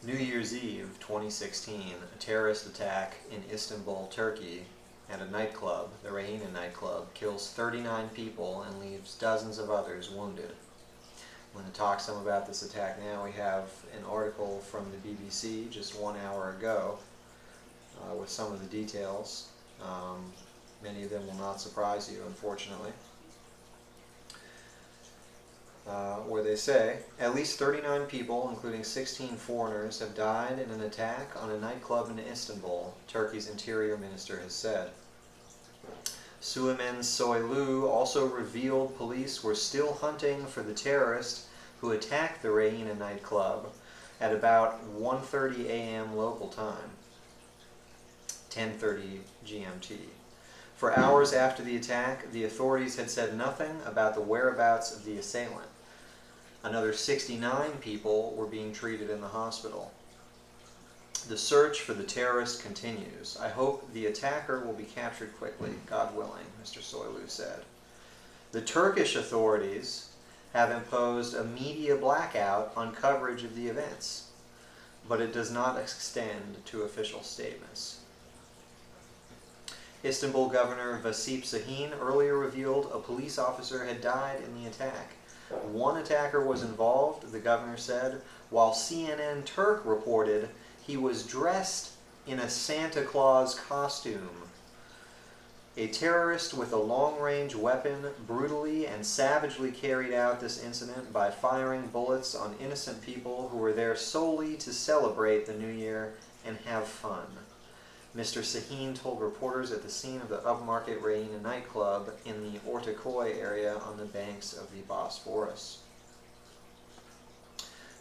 New Year's Eve 2016, a terrorist attack in Istanbul, Turkey, at a nightclub, the Reyna nightclub, kills 39 people and leaves dozens of others wounded. I'm going to talk some about this attack now. We have an article from the BBC just 1 hour ago with some of the details. Many of them will not surprise you, unfortunately. Where they say, at least 39 people, including 16 foreigners, have died in an attack on a nightclub in Istanbul, Turkey's interior minister has said. Süleyman Soylu also revealed police were still hunting for the terrorist who attacked the Reyna nightclub at about 1:30 a.m. local time, 10:30 GMT. For hours after the attack, the authorities had said nothing about the whereabouts of the assailant. Another 69 people were being treated in the hospital. The search for the terrorist continues. I hope the attacker will be captured quickly, God willing, Mr. Soylu said. The Turkish authorities have imposed a media blackout on coverage of the events, but it does not extend to official statements. Istanbul Governor Vasip Sahin earlier revealed a police officer had died in the attack. One attacker was involved, the governor said, while CNN Turk reported he was dressed in a Santa Claus costume. A terrorist with a long-range weapon brutally and savagely carried out this incident by firing bullets on innocent people who were there solely to celebrate the New Year and have fun. Mr. Sahin told reporters at the scene of the upmarket Reyna nightclub in the Ortaköy area on the banks of the Bosphorus.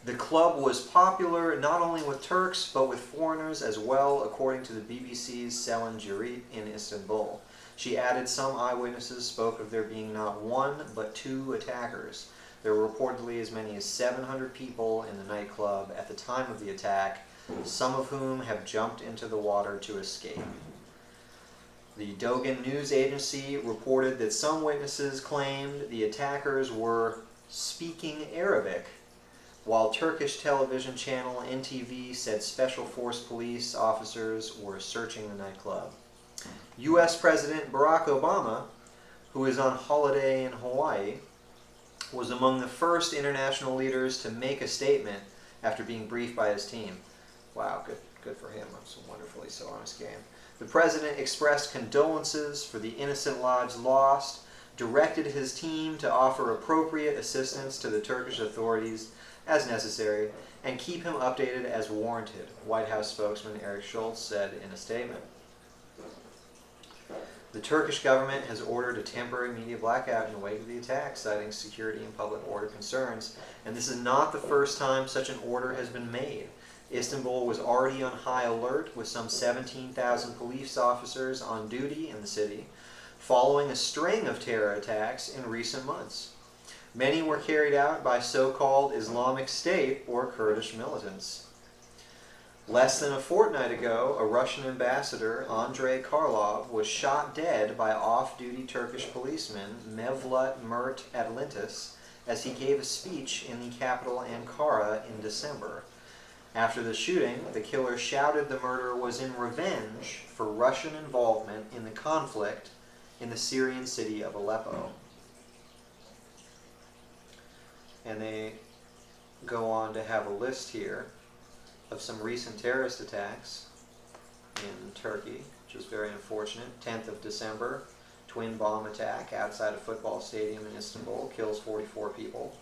The club was popular not only with Turks but with foreigners as well, according to the BBC's Selin Cirit in Istanbul. She added some eyewitnesses spoke of there being not one but two attackers. There were reportedly as many as 700 people in the nightclub at the time of the attack, some of whom have jumped into the water to escape. The Dogan news agency reported that some witnesses claimed the attackers were speaking Arabic, while Turkish television channel NTV said Special Force police officers were searching the nightclub. U.S. President Barack Obama, who is on holiday in Hawaii, was among the first international leaders to make a statement after being briefed by his team. Wow, good for him. That's a wonderfully so on his game. The president expressed condolences for the innocent lives lost, directed his team to offer appropriate assistance to the Turkish authorities as necessary, and keep him updated as warranted, White House spokesman Eric Schultz said in a statement. The Turkish government has ordered a temporary media blackout in the wake of the attack, citing security and public order concerns, and this is not the first time such an order has been made. Istanbul was already on high alert with some 17,000 police officers on duty in the city, following a string of terror attacks in recent months. Many were carried out by so-called Islamic State or Kurdish militants. Less than a fortnight ago, a Russian ambassador, Andrei Karlov, was shot dead by off-duty Turkish policeman Mevlut Mert Atlantis as he gave a speech in the capital Ankara in December. After the shooting, the killer shouted the murder was in revenge for Russian involvement in the conflict in the Syrian city of Aleppo. And they go on to have a list here of some recent terrorist attacks in Turkey, which is very unfortunate. 10th of December, twin bomb attack outside a football stadium in Istanbul, kills 44 people.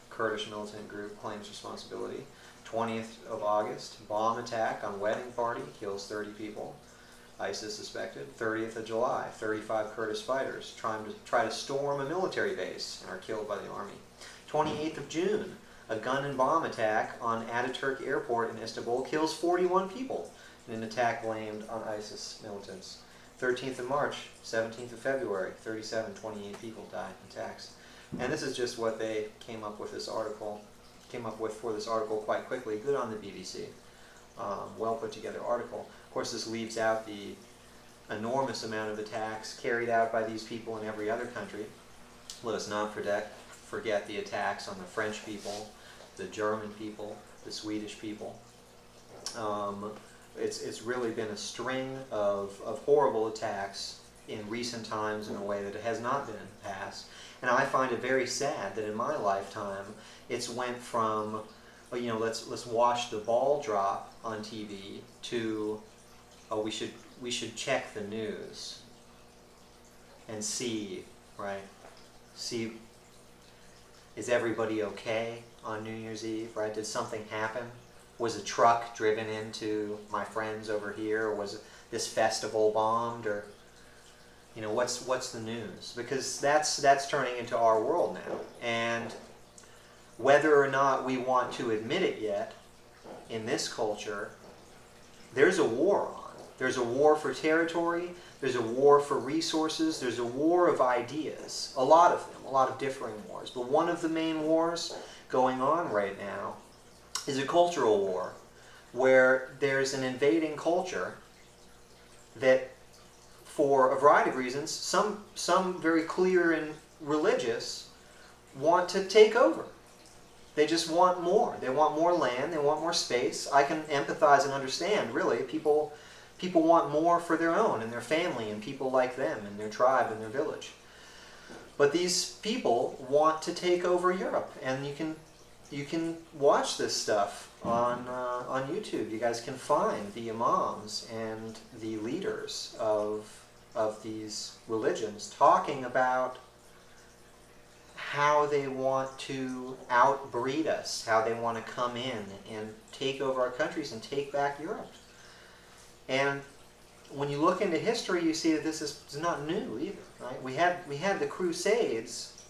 Kurdish militant group claims responsibility. 20th of August, bomb attack on wedding party, kills 30 people. ISIS suspected. 30th of July, 35 Kurdish fighters try to storm a military base and are killed by the army. 28th of June, a gun and bomb attack on Ataturk Airport in Istanbul kills 41 people in an attack blamed on ISIS militants. 13th of March, 17th of February, 28 people died in attacks. And this is just what they came up with for this article quite quickly. Good on the BBC. Well put together article. Of course, this leaves out the enormous amount of attacks carried out by these people in every other country. Let us not forget the attacks on the French people, the German people, the Swedish people, It's really been a string of horrible attacks in recent times in a way that it has not been in the past. And I find it very sad that in my lifetime it's went from, well, let's watch the ball drop on TV to, oh, we should check the news and see, right? See, is everybody okay on New Year's Eve, right? Did something happen? Was a truck driven into my friends over here? Or was this festival bombed? Or, what's the news? Because that's turning into our world now. And whether or not we want to admit it yet, in this culture, there's a war on. There's a war for territory. There's a war for resources. There's a war of ideas. A lot of them, a lot of differing wars. But one of the main wars going on right now is a cultural war where there's an invading culture that, for a variety of reasons, some very clear and religious, want to take over. They just want more. They want more land. They want more space. I can empathize and understand, really. People want more for their own and their family and people like them and their tribe and their village. But these people want to take over Europe, and you can watch this stuff on YouTube. You guys can find the imams and the leaders of these religions talking about how they want to outbreed us, how they want to come in and take over our countries and take back Europe. And when you look into history, you see that this is not new either. Right? We had the Crusades,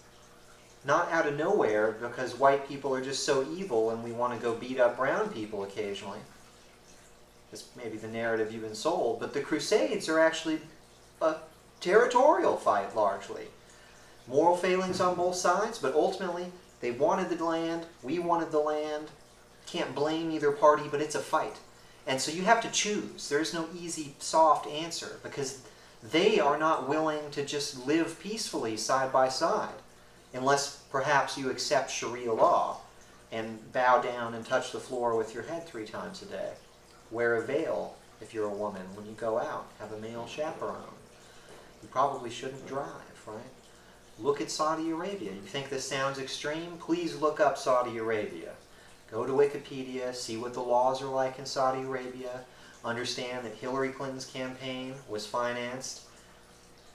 not out of nowhere because white people are just so evil and we want to go beat up brown people occasionally. That's maybe the narrative you've been sold. But the Crusades are actually a territorial fight, largely. Moral failings on both sides, but ultimately they wanted the land, we wanted the land. Can't blame either party, but it's a fight. And so you have to choose. There's no easy, soft answer because they are not willing to just live peacefully side by side unless perhaps you accept Sharia law and bow down and touch the floor with your head 3 times a day. Wear a veil if you're a woman when you go out. Have a male chaperone. You probably shouldn't drive, right? Look at Saudi Arabia. You think this sounds extreme? Please look up Saudi Arabia. Go to Wikipedia, see what the laws are like in Saudi Arabia. Understand that Hillary Clinton's campaign was financed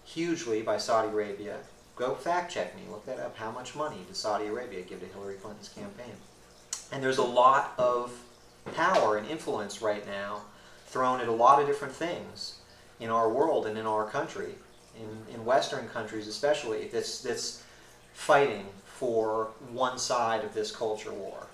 hugely by Saudi Arabia. Go fact check me, look that up. How much money did Saudi Arabia give to Hillary Clinton's campaign? And there's a lot of power and influence right now thrown at a lot of different things in our world and in our country, in Western countries especially, that's fighting for one side of this culture war.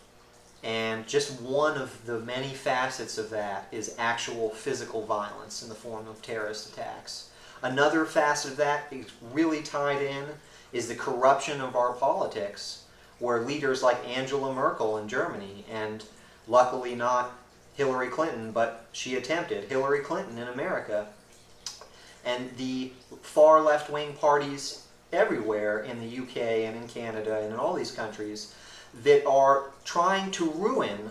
And just one of the many facets of that is actual physical violence in the form of terrorist attacks. Another facet of that is really tied in is the corruption of our politics, where leaders like Angela Merkel in Germany, and luckily not Hillary Clinton, but she attempted, Hillary Clinton in America, and the far left-wing parties everywhere in the UK and in Canada and in all these countries that are trying to ruin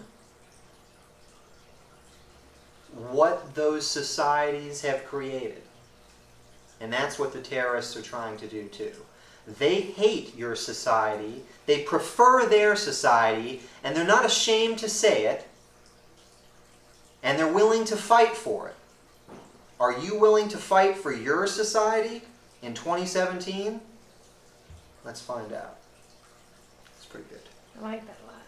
what those societies have created. And that's what the terrorists are trying to do too. They hate your society, they prefer their society, and they're not ashamed to say it, and they're willing to fight for it. Are you willing to fight for your society in 2017? Let's find out. It's pretty good. I like that a lot.